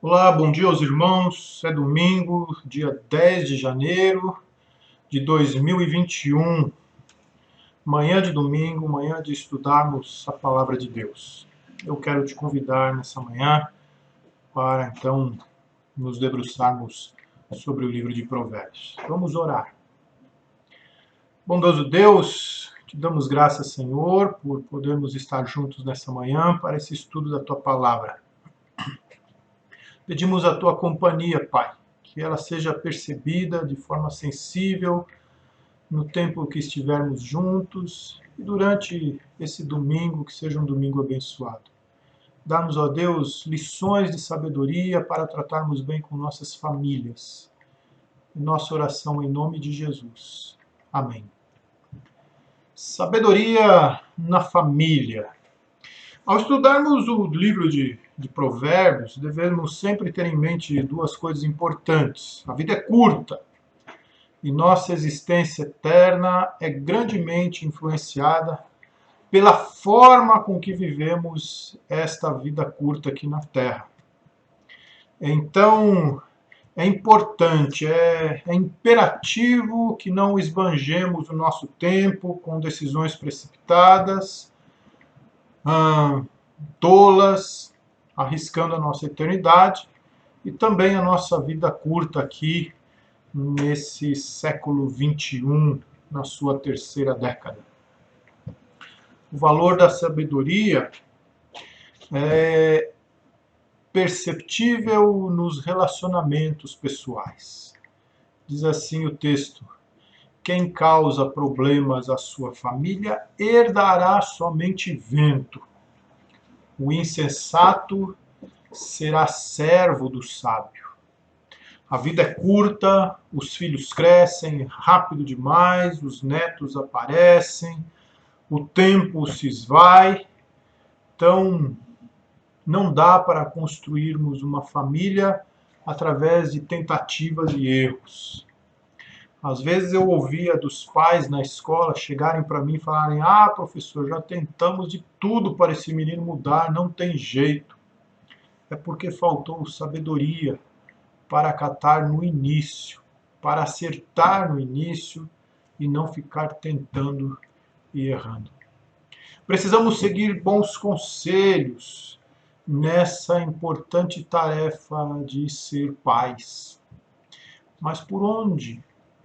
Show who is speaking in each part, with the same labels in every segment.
Speaker 1: Olá, bom dia aos irmãos. É domingo, dia 10 de janeiro de 2021. Manhã de domingo, manhã de estudarmos a palavra de Deus. Eu quero te convidar nessa manhã para então nos debruçarmos sobre o livro de Provérbios. Vamos orar. Bondoso Deus, te damos graças, Senhor, por podermos estar juntos nessa manhã para esse estudo da tua palavra. Pedimos a tua companhia, Pai, que ela seja percebida de forma sensível no tempo que estivermos juntos e durante esse domingo, que seja um domingo abençoado. Dá-nos, ó Deus, lições de sabedoria para tratarmos bem com nossas famílias. Nossa oração em nome de Jesus. Amém. Sabedoria na família. Ao estudarmos o livro de Provérbios, devemos sempre ter em mente duas coisas importantes. A vida é curta e nossa existência eterna é grandemente influenciada pela forma com que vivemos esta vida curta aqui na Terra. Então, é importante, é imperativo que não esbanjemos o nosso tempo com decisões precipitadas, tolas, arriscando a nossa eternidade e também a nossa vida curta aqui nesse século XXI, na sua terceira década. O valor da sabedoria é perceptível nos relacionamentos pessoais. Diz assim o texto: quem causa problemas à sua família herdará somente vento. O insensato será servo do sábio. A vida é curta, os filhos crescem rápido demais, os netos aparecem, o tempo se esvai. Então, não dá para construirmos uma família através de tentativas e erros. Às vezes eu ouvia dos pais na escola chegarem para mim e falarem: ah, professor, já tentamos de tudo para esse menino mudar, não tem jeito. É porque faltou sabedoria para acatar no início, para acertar no início e não ficar tentando e errando. Precisamos seguir bons conselhos nessa importante tarefa de ser pais. Mas por onde?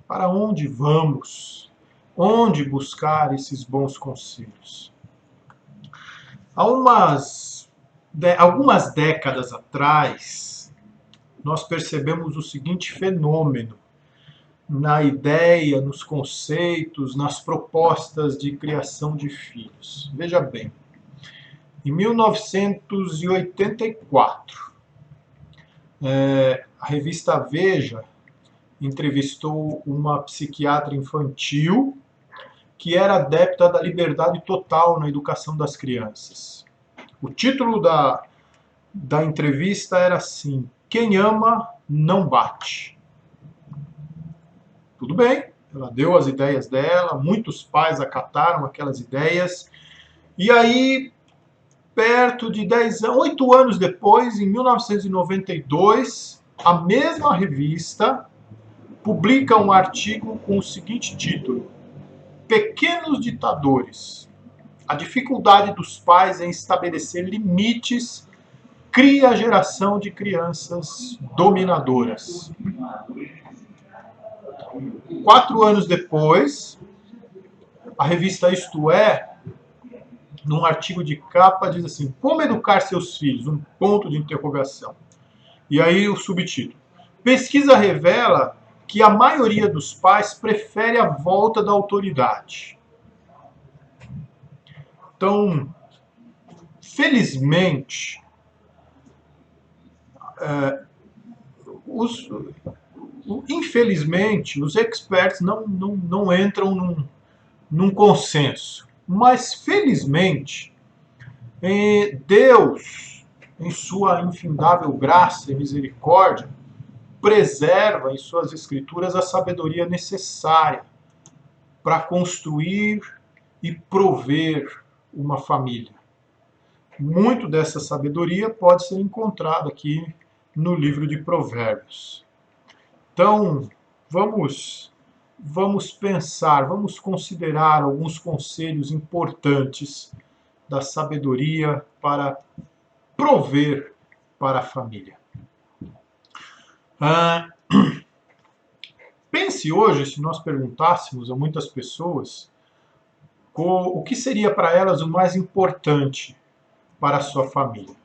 Speaker 1: Para onde vamos? Onde buscar esses bons conselhos? Há algumas décadas atrás, nós percebemos o seguinte fenômeno na ideia, nos conceitos, nas propostas de criação de filhos. Veja bem, em 1984, a revista Veja entrevistou uma psiquiatra infantil que era adepta da liberdade total na educação das crianças. O título da entrevista era assim: quem ama não bate. Tudo bem, ela deu as ideias dela, muitos pais acataram aquelas ideias, e aí, perto de 8 anos depois, em 1992, a mesma revista publica um artigo com o seguinte título: Pequenos Ditadores. A dificuldade dos pais em estabelecer limites cria a geração de crianças dominadoras. 4 anos depois, a revista Isto É, num artigo de capa, diz assim: como educar seus filhos? Um ponto de interrogação. E aí o subtítulo: pesquisa revela que a maioria dos pais prefere a volta da autoridade. Então, felizmente, infelizmente, os experts não entram num consenso. Mas, felizmente, Deus, em sua infindável graça e misericórdia, preserva em suas escrituras a sabedoria necessária para construir e prover uma família. Muito dessa sabedoria pode ser encontrada aqui no livro de Provérbios. Então, vamos pensar, vamos considerar alguns conselhos importantes da sabedoria para prover para a família. Pense hoje, se nós perguntássemos a muitas pessoas o que seria para elas o mais importante para a sua família.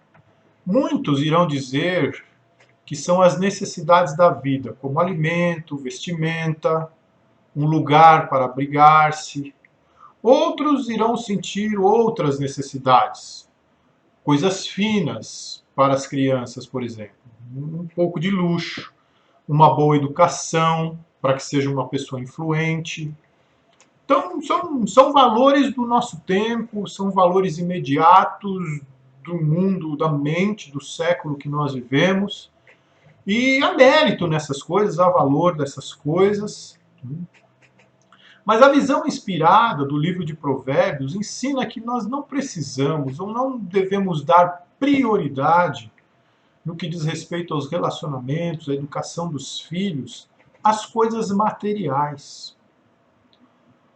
Speaker 1: Muitos irão dizer que são as necessidades da vida, como alimento, vestimenta, um lugar para abrigar-se. Outros irão sentir outras necessidades, coisas finas para as crianças, por exemplo, um pouco de luxo, uma boa educação para que seja uma pessoa influente. Então, são valores do nosso tempo, são valores imediatos do mundo, da mente, do século que nós vivemos. E há mérito nessas coisas, há valor dessas coisas. Mas a visão inspirada do livro de Provérbios ensina que nós não precisamos ou não devemos dar prioridade no que diz respeito aos relacionamentos, à educação dos filhos, às coisas materiais.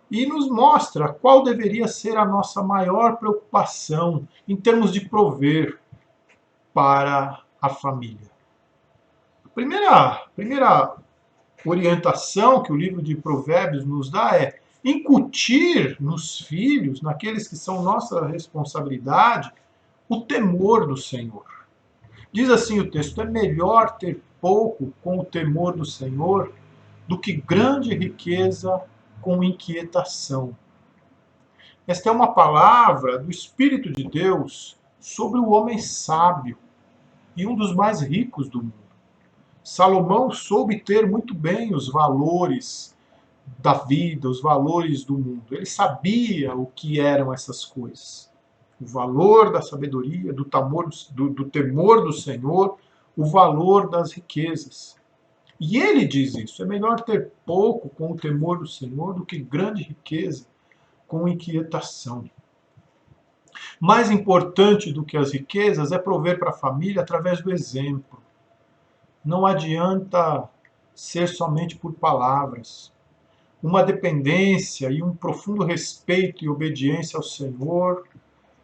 Speaker 1: E nos mostra qual deveria ser a nossa maior preocupação em termos de prover para a família. A primeira orientação que o livro de Provérbios nos dá é incutir nos filhos, naqueles que são nossa responsabilidade, o temor do Senhor. Diz assim o texto: é melhor ter pouco com o temor do Senhor do que grande riqueza com inquietação. Esta é uma palavra do Espírito de Deus sobre o homem sábio e um dos mais ricos do mundo. Salomão soube ter muito bem os valores da vida, os valores do mundo. Ele sabia o que eram essas coisas. O valor da sabedoria, do temor do Senhor, o valor das riquezas. E ele diz isso: é melhor ter pouco com o temor do Senhor do que grande riqueza com inquietação. Mais importante do que as riquezas é prover para a família através do exemplo. Não adianta ser somente por palavras. Uma dependência e um profundo respeito e obediência ao Senhor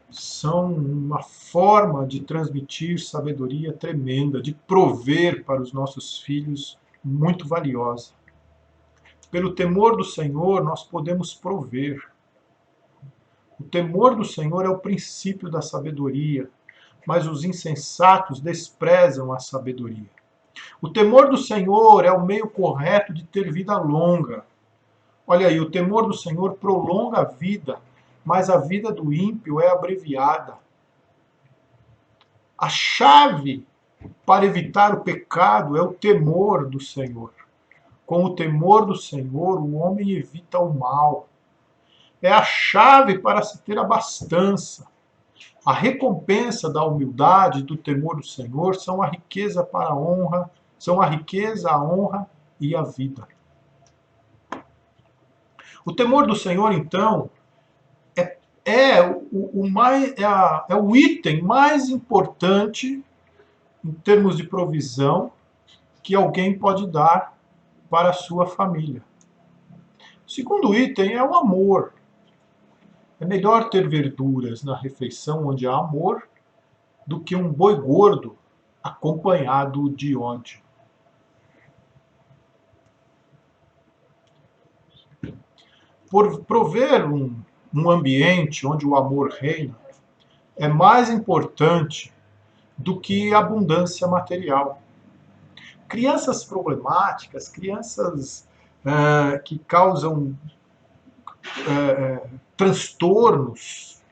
Speaker 1: são uma forma de transmitir sabedoria tremenda, de prover para os nossos filhos muito valiosa. Pelo temor do Senhor, nós podemos prover. O temor do Senhor é o princípio da sabedoria, mas os insensatos desprezam a sabedoria. O temor do Senhor é o meio correto de ter vida longa. Olha aí, o temor do Senhor prolonga a vida, mas a vida do ímpio é abreviada. A chave para evitar o pecado é o temor do Senhor. Com o temor do Senhor, o homem evita o mal. É a chave para se ter abastança. A recompensa da humildade e do temor do Senhor são a riqueza para a honra, são a riqueza, a honra e a vida. O temor do Senhor, então, é o item mais importante em termos de provisão que alguém pode dar para a sua família. O segundo item é o amor. É melhor ter verduras na refeição onde há amor do que um boi gordo acompanhado de ódio. Por prover um ambiente onde o amor reina é mais importante do que a abundância material. Crianças problemáticas, crianças que causam transtornos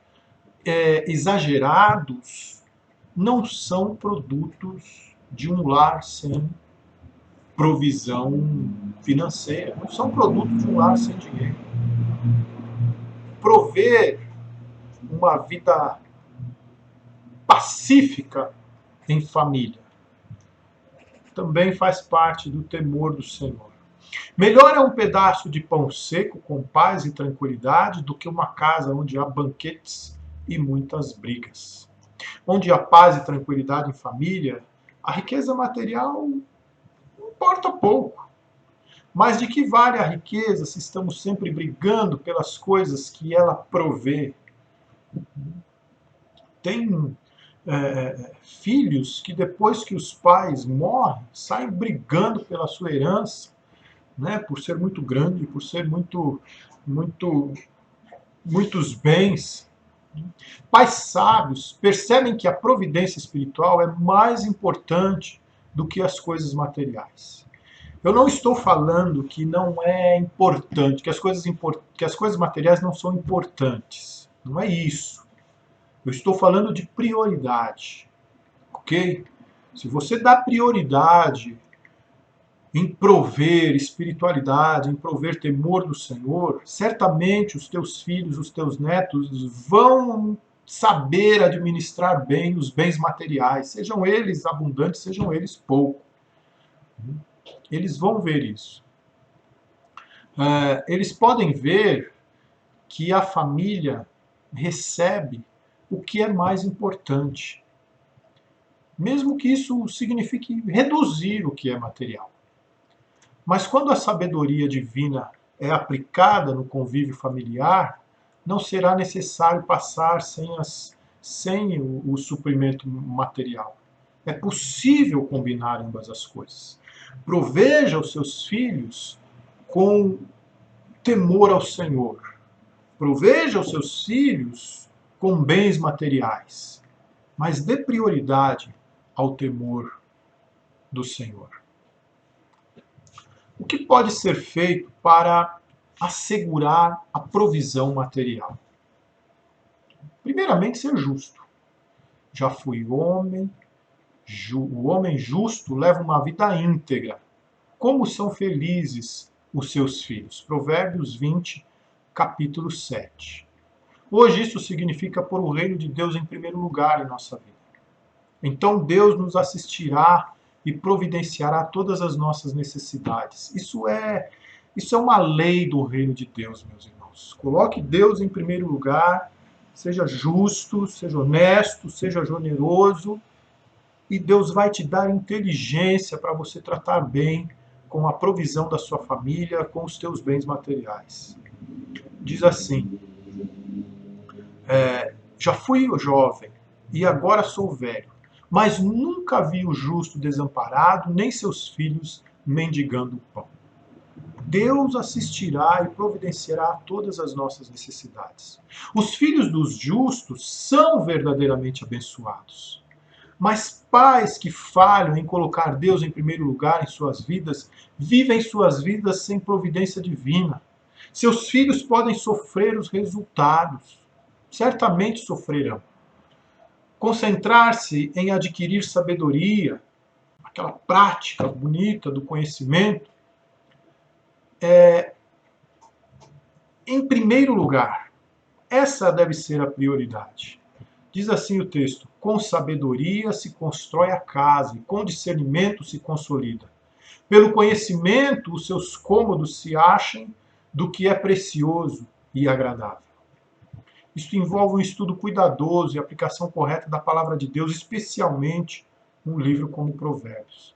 Speaker 1: exagerados, não são produtos de um lar sem provisão financeira, não são produtos de um lar sem dinheiro. Prover uma vida pacífica em família também faz parte do temor do Senhor. Melhor é um pedaço de pão seco com paz e tranquilidade do que uma casa onde há banquetes e muitas brigas. Onde há paz e tranquilidade em família, A riqueza material importa pouco. Mas de que vale a riqueza se estamos sempre brigando pelas coisas que ela provê? Tem filhos que depois que os pais morrem, saem brigando pela sua herança, né, por ser muito grande, por ser muito, muitos bens. Pais sábios percebem que a providência espiritual é mais importante do que as coisas materiais. Eu não estou falando que não é importante, que as coisas materiais não são importantes. Não é isso. Eu estou falando de prioridade, ok? Se você dá prioridade em prover espiritualidade, em prover temor do Senhor, certamente os teus filhos, os teus netos vão saber administrar bem os bens materiais, sejam eles abundantes, sejam eles poucos. Eles vão ver isso. Eles podem ver que a família recebe o que é mais importante, mesmo que isso signifique reduzir o que é material. Mas quando a sabedoria divina é aplicada no convívio familiar, não será necessário passar sem o suprimento material. É possível combinar ambas as coisas. Proveja os seus filhos com temor ao Senhor. Proveja os seus filhos com bens materiais, mas dê prioridade ao temor do Senhor. O que pode ser feito para assegurar a provisão material? Primeiramente, ser justo. Já fui homem, o homem justo leva uma vida íntegra. Como são felizes os seus filhos? Provérbios 20, capítulo 7. Hoje isso significa pôr o reino de Deus em primeiro lugar em nossa vida. Então Deus nos assistirá e providenciará todas as nossas necessidades. Isso é uma lei do reino de Deus, meus irmãos. Coloque Deus em primeiro lugar, seja justo, seja honesto, seja generoso, e Deus vai te dar inteligência para você tratar bem com a provisão da sua família, com os teus bens materiais. Diz assim: já fui jovem e agora sou velho, mas nunca vi o justo desamparado, nem seus filhos mendigando pão. Deus assistirá e providenciará todas as nossas necessidades. Os filhos dos justos são verdadeiramente abençoados. Mas pais que falham em colocar Deus em primeiro lugar em suas vidas, vivem suas vidas sem providência divina. Seus filhos podem sofrer os resultados. Certamente sofrerão. Concentrar-se em adquirir sabedoria, aquela prática bonita do conhecimento, em primeiro lugar. Essa deve ser a prioridade. Diz assim o texto: com sabedoria se constrói a casa, e com discernimento se consolida. Pelo conhecimento, os seus cômodos se achem do que é precioso e agradável. Isso envolve um estudo cuidadoso e aplicação correta da palavra de Deus, especialmente um livro como Provérbios.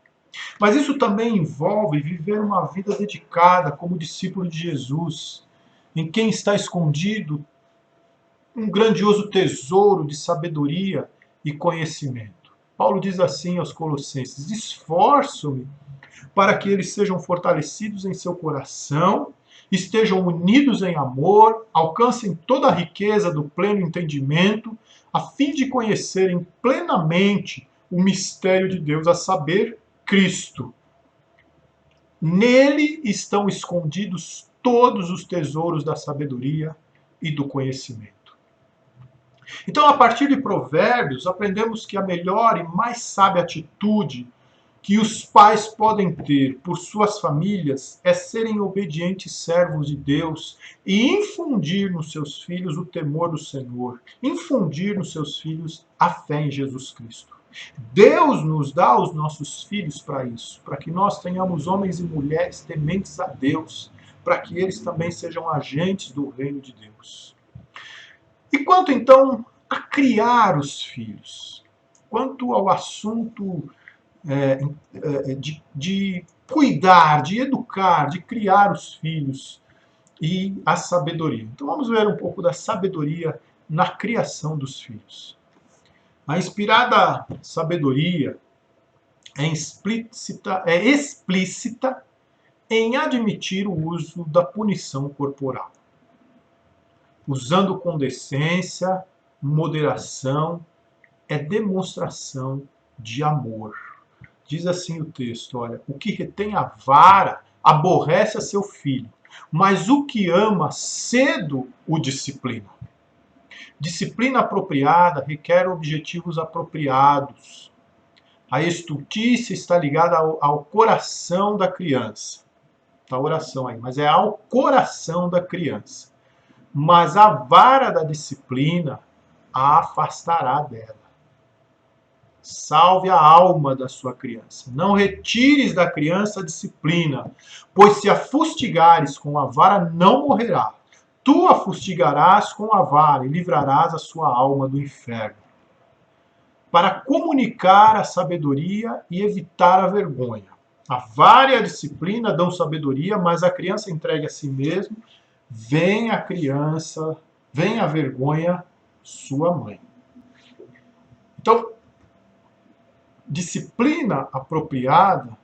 Speaker 1: Mas isso também envolve viver uma vida dedicada como discípulo de Jesus, em quem está escondido um grandioso tesouro de sabedoria e conhecimento. Paulo diz assim aos Colossenses: esforço-me para que eles sejam fortalecidos em seu coração, estejam unidos em amor, alcancem toda a riqueza do pleno entendimento, a fim de conhecerem plenamente o mistério de Deus, a saber, Cristo. Nele estão escondidos todos os tesouros da sabedoria e do conhecimento. Então, a partir de Provérbios, aprendemos que a melhor e mais sábia atitude que os pais podem ter por suas famílias é serem obedientes servos de Deus e infundir nos seus filhos o temor do Senhor, infundir nos seus filhos a fé em Jesus Cristo. Deus nos dá os nossos filhos para isso, para que nós tenhamos homens e mulheres tementes a Deus, para que eles também sejam agentes do reino de Deus. E quanto então a criar os filhos? Quanto ao assunto de cuidar, de educar, de criar os filhos e a sabedoria. Então vamos ver um pouco da sabedoria na criação dos filhos. A inspirada sabedoria é explícita em admitir o uso da punição corporal, usando com decência, moderação, é demonstração de amor. Diz assim o texto, olha, o que retém a vara aborrece a seu filho, mas o que ama cedo o disciplina. Disciplina apropriada requer objetivos apropriados. A estultícia está ligada ao coração da criança. Está a oração aí, mas é ao coração da criança. Mas a vara da disciplina a afastará dela. Salve a alma da sua criança. Não retires da criança a disciplina, pois se a fustigares com a vara, não morrerá. Tu a fustigarás com a vara e livrarás a sua alma do inferno. Para comunicar a sabedoria e evitar a vergonha. A vara e a disciplina dão sabedoria, mas a criança entregue a si mesma, vem a criança, vem a vergonha, sua mãe. Então, disciplina apropriada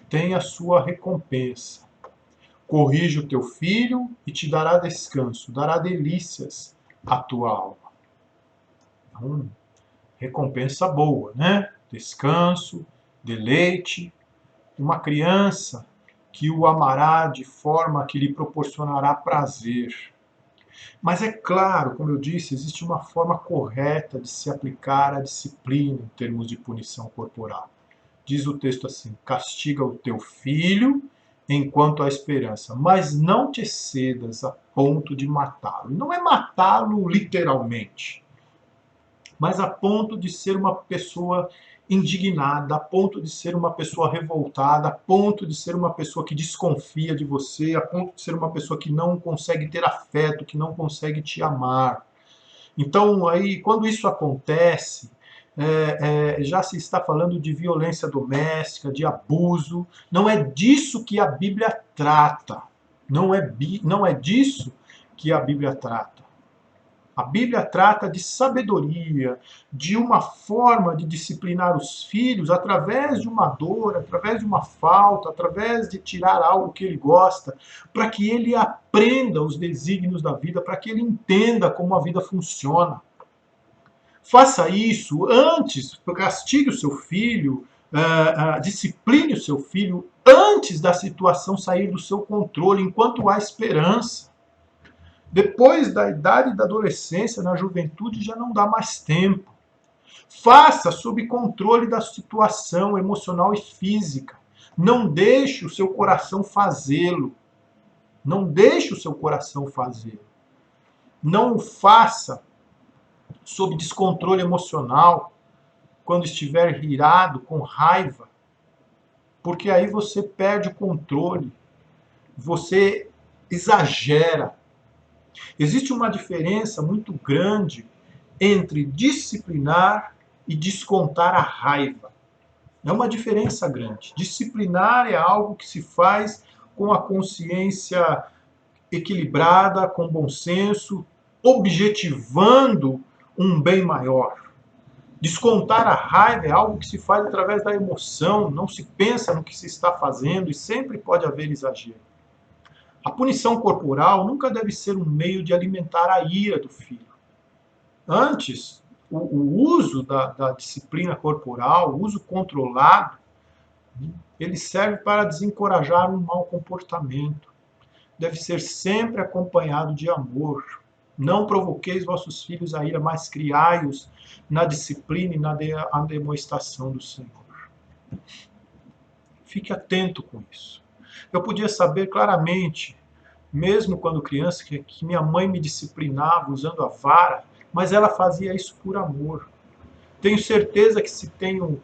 Speaker 1: tem a sua recompensa. Corrige o teu filho e te dará descanso, dará delícias à tua alma. Então, recompensa boa, né? Descanso, deleite. Uma criança que o amará de forma que lhe proporcionará prazer. Mas é claro, como eu disse, existe uma forma correta de se aplicar a disciplina em termos de punição corporal. Diz o texto assim: castiga o teu filho enquanto há esperança, mas não te excedas a ponto de matá-lo. Não é matá-lo literalmente, mas a ponto de ser uma pessoa indignada, a ponto de ser uma pessoa revoltada, a ponto de ser uma pessoa que desconfia de você, a ponto de ser uma pessoa que não consegue ter afeto, que não consegue te amar. Então, aí, quando isso acontece, já se está falando de violência doméstica, de abuso. Não é disso que a Bíblia trata. Não é disso que a Bíblia trata. A Bíblia trata de sabedoria, de uma forma de disciplinar os filhos através de uma dor, através de uma falta, através de tirar algo que ele gosta, para que ele aprenda os desígnios da vida, para que ele entenda como a vida funciona. Faça isso antes, castigue o seu filho, discipline o seu filho antes da situação sair do seu controle, enquanto há esperança. Depois da idade da adolescência, na juventude, já não dá mais tempo. Faça sob controle da situação emocional e física. Não deixe o seu coração fazê-lo. Não deixe o seu coração fazê-lo. Não o faça sob descontrole emocional, quando estiver irado, com raiva, porque aí você perde o controle, você exagera. Existe uma diferença muito grande entre disciplinar e descontar a raiva. É uma diferença grande. Disciplinar é algo que se faz com a consciência equilibrada, com bom senso, objetivando um bem maior. Descontar a raiva é algo que se faz através da emoção, não se pensa no que se está fazendo e sempre pode haver exagero. A punição corporal nunca deve ser um meio de alimentar a ira do filho. Antes, o uso da disciplina corporal, o uso controlado, ele serve para desencorajar um mau comportamento. Deve ser sempre acompanhado de amor. Não provoqueis vossos filhos a ira, mas criai-os na disciplina e na demonstração do Senhor. Fique atento com isso. Eu podia saber claramente, mesmo quando criança, que minha mãe me disciplinava usando a vara, mas ela fazia isso por amor. Tenho certeza que se tenho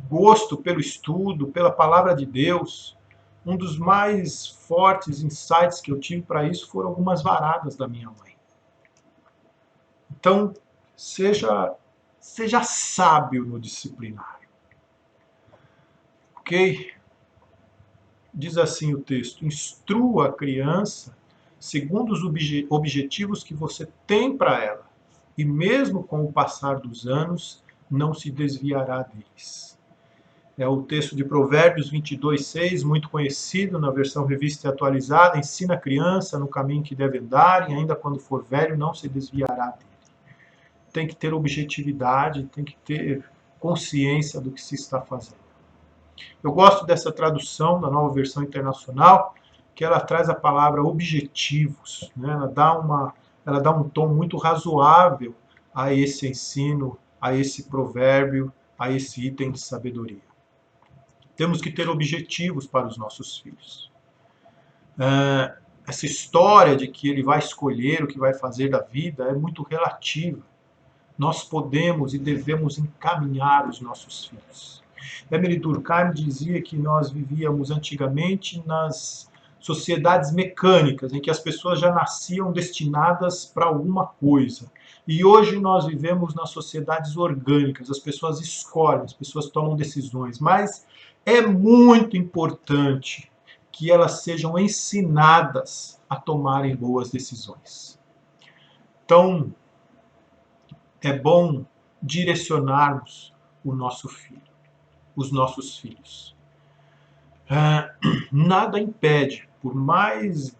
Speaker 1: gosto pelo estudo, pela palavra de Deus, um dos mais fortes insights que eu tive para isso foram algumas varadas da minha mãe. Então, seja Seja sábio no disciplinar. Ok? Diz assim o texto: instrua a criança segundo os objetivos que você tem para ela, e mesmo com o passar dos anos, não se desviará deles. É o texto de Provérbios 22:6, muito conhecido na versão revista e atualizada: ensina a criança no caminho que deve andar, e ainda quando for velho, não se desviará dele. Tem que ter objetividade, tem que ter consciência do que se está fazendo. Eu gosto dessa tradução da Nova Versão Internacional, que ela traz a palavra objetivos, né? Ela dá um tom muito razoável a esse ensino, a esse provérbio, a esse item de sabedoria. Temos que ter objetivos para os nossos filhos. Essa história de que ele vai escolher o que vai fazer da vida é muito relativa. Nós podemos e devemos encaminhar os nossos filhos. Emily Durkheim dizia que nós vivíamos antigamente nas sociedades mecânicas, em que as pessoas já nasciam destinadas para alguma coisa. E hoje nós vivemos nas sociedades orgânicas, as pessoas escolhem, as pessoas tomam decisões, mas é muito importante que elas sejam ensinadas a tomarem boas decisões. Então, é bom direcionarmos o nosso filho, os nossos filhos. Nada impede, por mais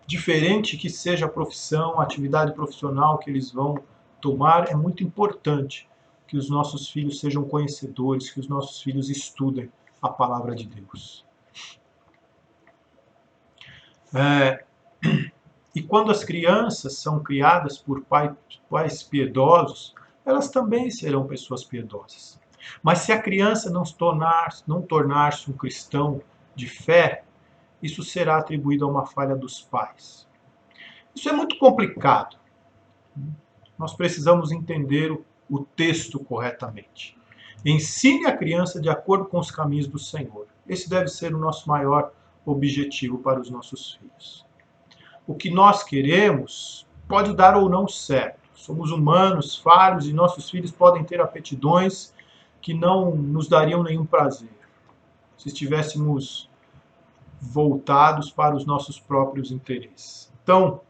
Speaker 1: diferente que seja a profissão, a atividade profissional que eles vão tomar, é muito importante que os nossos filhos sejam conhecedores, que os nossos filhos estudem a palavra de Deus. E quando as crianças são criadas por pais piedosos, elas também serão pessoas piedosas. Mas se a criança não tornar-se um cristão de fé, isso será atribuído a uma falha dos pais. Isso é muito complicado. Nós precisamos entender o texto corretamente. Ensine a criança de acordo com os caminhos do Senhor. Esse deve ser o nosso maior objetivo para os nossos filhos. O que nós queremos pode dar ou não certo. Somos humanos, falhos, e nossos filhos podem ter aptidões que não nos dariam nenhum prazer, se estivéssemos voltados para os nossos próprios interesses. Então,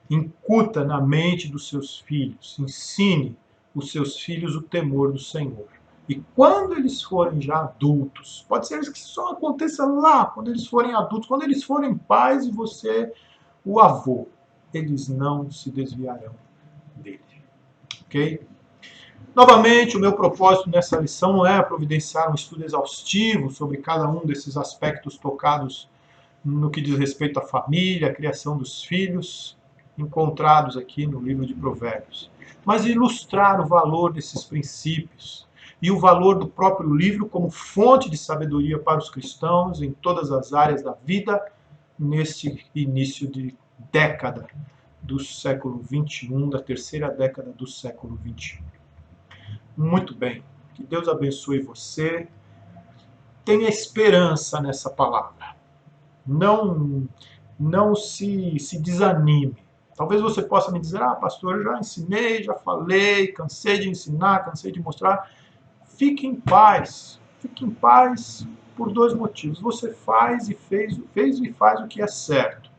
Speaker 1: incuta na mente dos seus filhos, ensine os seus filhos o temor do Senhor. E quando eles forem já adultos, pode ser que só aconteça lá, quando eles forem adultos, quando eles forem pais e você o avô, eles não se desviarão dele. Ok? Novamente, o meu propósito nessa lição não é providenciar um estudo exaustivo sobre cada um desses aspectos tocados no que diz respeito à família, à criação dos filhos, encontrados aqui no livro de Provérbios, mas ilustrar o valor desses princípios e o valor do próprio livro como fonte de sabedoria para os cristãos em todas as áreas da vida, neste início de década do século XXI, da terceira década do século XXI. Muito bem, que Deus abençoe você. Tenha esperança nessa palavra. Não se desanime. Talvez você possa me dizer: pastor, eu já ensinei, já falei, cansei de ensinar, cansei de mostrar. Fique em paz. Fique em paz por dois motivos. Você fez e faz o que é certo.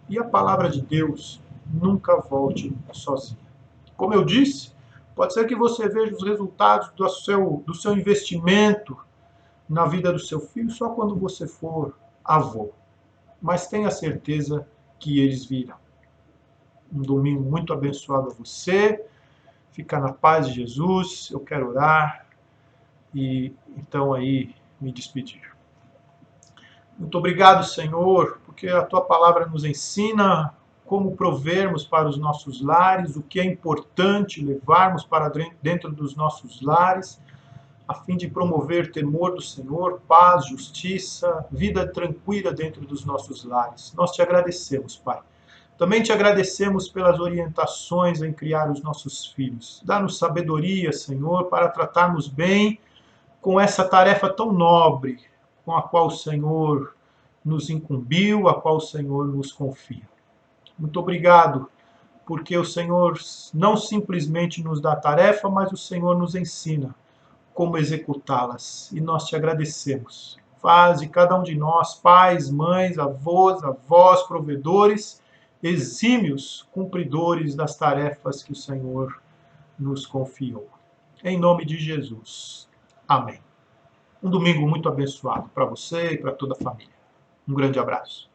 Speaker 1: E a palavra de Deus nunca volte sozinha. Como eu disse, pode ser que você veja os resultados do seu investimento na vida do seu filho só quando você for avô. Mas tenha certeza que eles virão. Um domingo muito abençoado a você. Fica na paz de Jesus. Eu quero orar e então aí me despedir. Muito obrigado, Senhor, porque a Tua palavra nos ensina como provermos para os nossos lares, o que é importante levarmos para dentro dos nossos lares, a fim de promover temor do Senhor, paz, justiça, vida tranquila dentro dos nossos lares. Nós te agradecemos, Pai. Também te agradecemos pelas orientações em criar os nossos filhos. Dá-nos sabedoria, Senhor, para tratarmos bem com essa tarefa tão nobre com a qual o Senhor nos incumbiu, a qual o Senhor nos confia. Muito obrigado porque o Senhor não simplesmente nos dá tarefa, mas o Senhor nos ensina como executá-las. E nós te agradecemos. Faz de cada um de nós, pais, mães, avós, avós, provedores, exímios cumpridores das tarefas que o Senhor nos confiou. Em nome de Jesus. Amém. Um domingo muito abençoado para você e para toda a família. Um grande abraço.